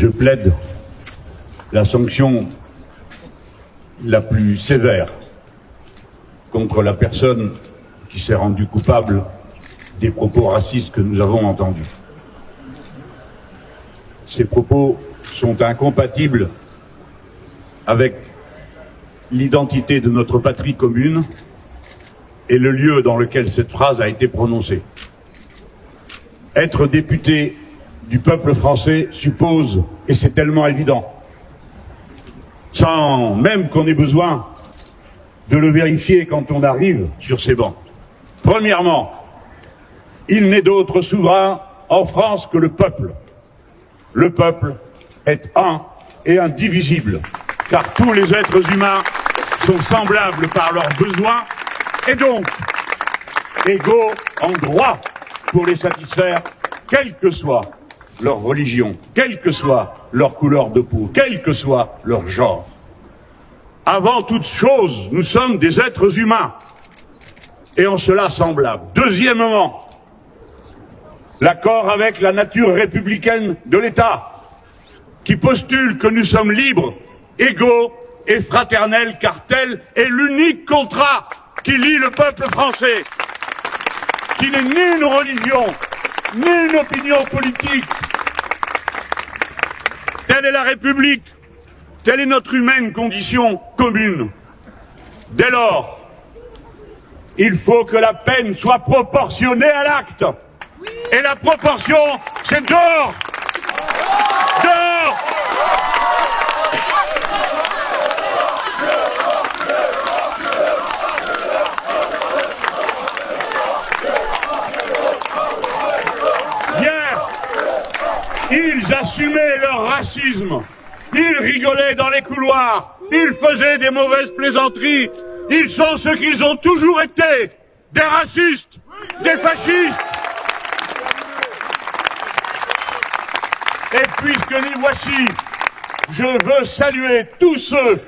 je plaide la sanction la plus sévère contre la personne qui s'est rendue coupable des propos racistes que nous avons entendus. Ces propos sont incompatibles avec l'identité de notre patrie commune et le lieu dans lequel cette phrase a été prononcée. Être député du peuple français suppose, et c'est tellement évident, sans même qu'on ait besoin de le vérifier quand on arrive sur ces bancs. Premièrement, il n'est d'autre souverain en France que le peuple. Le peuple est un et indivisible, car tous les êtres humains sont semblables par leurs besoins et donc égaux en droit pour les satisfaire, quelle que soit leur religion, quelle que soit leur couleur de peau, quel que soit leur genre. Avant toute chose, nous sommes des êtres humains et en cela semblables. Deuxièmement, l'accord avec la nature républicaine de l'État, qui postule que nous sommes libres, égaux et fraternels, car tel est l'unique contrat qui lie le peuple français, qui n'est ni une religion, ni une opinion politique. Telle est la République, telle est notre humaine condition commune. Dès lors, il faut que la peine soit proportionnée à l'acte. Et la proportion, c'est dehors! Dehors! Hier, ils assumaient leur racisme. Ils rigolaient dans les couloirs. Ils faisaient des mauvaises plaisanteries. Ils sont ce qu'ils ont toujours été. Des racistes, des fascistes. Et puisque les voici, je veux saluer tous ceux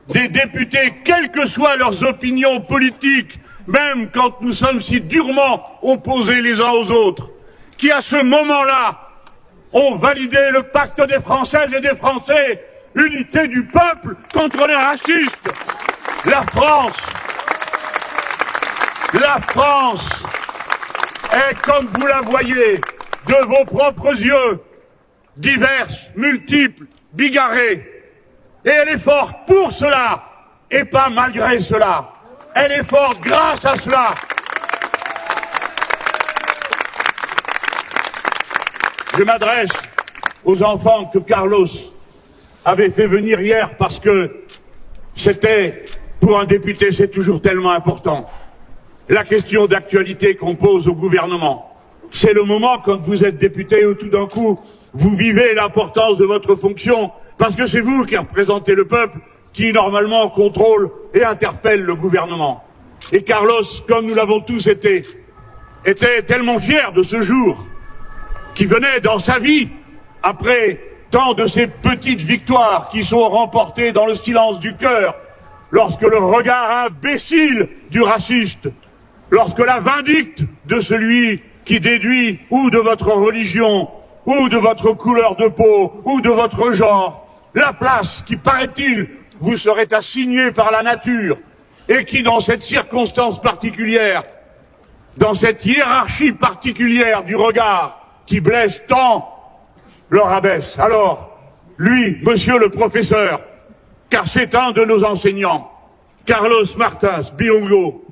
des députés, quelles que soient leurs opinions politiques, même quand nous sommes si durement opposés les uns aux autres, qui à ce moment-là ont validé le pacte des Françaises et des Français, unité du peuple contre les racistes. La France est, comme vous la voyez, de vos propres yeux, diverses, multiples, bigarrées. Et elle est forte pour cela, et pas malgré cela. Elle est forte grâce à cela. Je m'adresse aux enfants que Carlos avait fait venir hier parce que c'était, pour un député, c'est toujours tellement important. La question d'actualité qu'on pose au gouvernement. C'est le moment, quand vous êtes député, où tout d'un coup, vous vivez l'importance de votre fonction, parce que c'est vous qui représentez le peuple, qui normalement contrôle et interpelle le gouvernement. Et Carlos, comme nous l'avons tous été, était tellement fier de ce jour, qui venait dans sa vie, après tant de ces petites victoires qui sont remportées dans le silence du cœur, lorsque le regard imbécile du raciste, lorsque la vindicte de celui qui déduit ou de votre religion, ou de votre couleur de peau, ou de votre genre, la place qui, paraît-il, vous serait assignée par la nature, et qui, dans cette circonstance particulière, dans cette hiérarchie particulière du regard, qui blesse tant, le rabaisse. Alors, lui, monsieur le professeur, car c'est un de nos enseignants, Carlos Martins Biongo,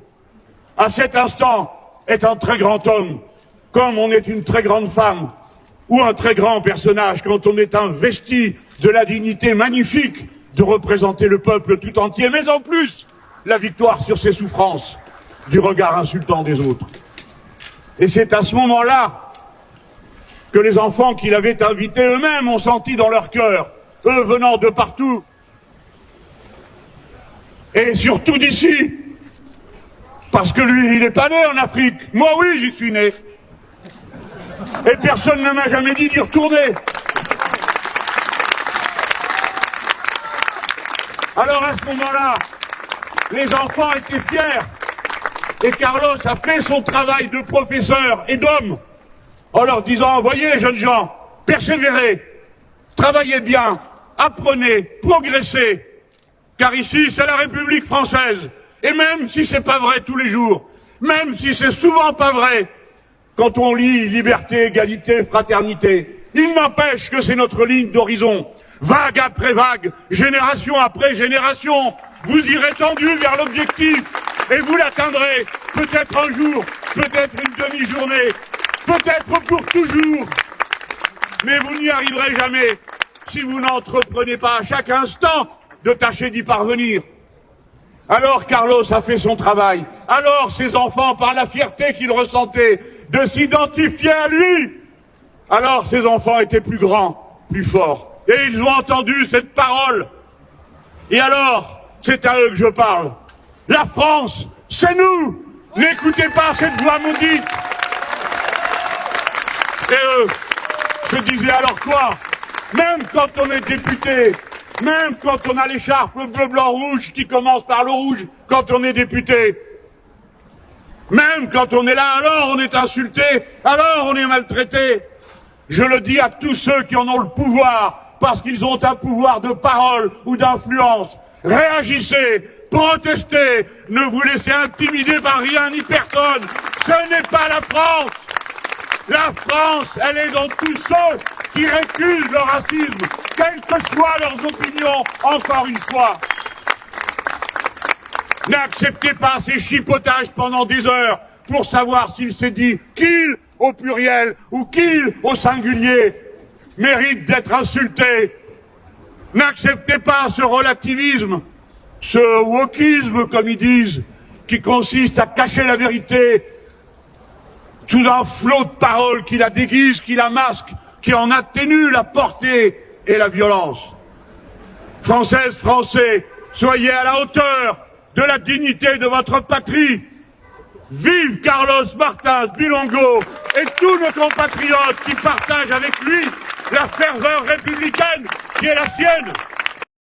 à cet instant, est un très grand homme, comme on est une très grande femme, ou un très grand personnage quand on est investi de la dignité magnifique de représenter le peuple tout entier, mais en plus, la victoire sur ses souffrances, du regard insultant des autres. Et c'est à ce moment-là que les enfants qu'il avait invités eux-mêmes ont senti dans leur cœur, eux venant de partout, et surtout d'ici, parce que lui, il n'est pas né en Afrique. Moi, oui, j'y suis né. Et personne ne m'a jamais dit d'y retourner. Alors à ce moment-là, les enfants étaient fiers. Et Carlos a fait son travail de professeur et d'homme, en leur disant, voyez, jeunes gens, persévérez, Travaillez bien, apprenez, progressez, car ici c'est la République française. Et même si c'est pas vrai tous les jours, même si c'est souvent pas vrai, quand on lit liberté, égalité, fraternité, il n'empêche que c'est notre ligne d'horizon. Vague après vague, génération après génération, vous irez tendu vers l'objectif et vous l'atteindrez, peut-être un jour, peut-être une demi-journée, peut-être pour toujours. Mais vous n'y arriverez jamais si vous n'entreprenez pas à chaque instant de tâcher d'y parvenir. Alors Carlos a fait son travail, alors ses enfants, par la fierté qu'ils ressentaient de s'identifier à lui, alors ses enfants étaient plus grands, plus forts. Et ils ont entendu cette parole. Et alors, c'est à eux que je parle. La France, c'est nous. N'écoutez pas cette voix maudite. Et eux se disaient alors quoi? Même quand on est député, même quand on a l'écharpe bleu, blanc, rouge qui commence par le rouge, quand on est député, même quand on est là, alors on est insulté, alors on est maltraité. Je le dis à tous ceux qui en ont le pouvoir, parce qu'ils ont un pouvoir de parole ou d'influence. Réagissez, protestez, ne vous laissez intimider par rien ni personne. Ce n'est pas la France. La France, elle est dans tous ceux qui récusent le racisme, quelles que soient leurs opinions, encore une fois. N'acceptez pas ces chipotages pendant des heures pour savoir s'il s'est dit qu'il au pluriel ou qu'il au singulier mérite d'être insulté. N'acceptez pas ce relativisme, ce wokisme, comme ils disent, qui consiste à cacher la vérité sous un flot de paroles qui la déguise, qui la masque, qui en atténue la portée et la violence. Françaises, Français, soyez à la hauteur de la dignité de votre patrie. Vive Carlos Martins Bilongo et tous nos compatriotes qui partagent avec lui la ferveur républicaine qui est la sienne.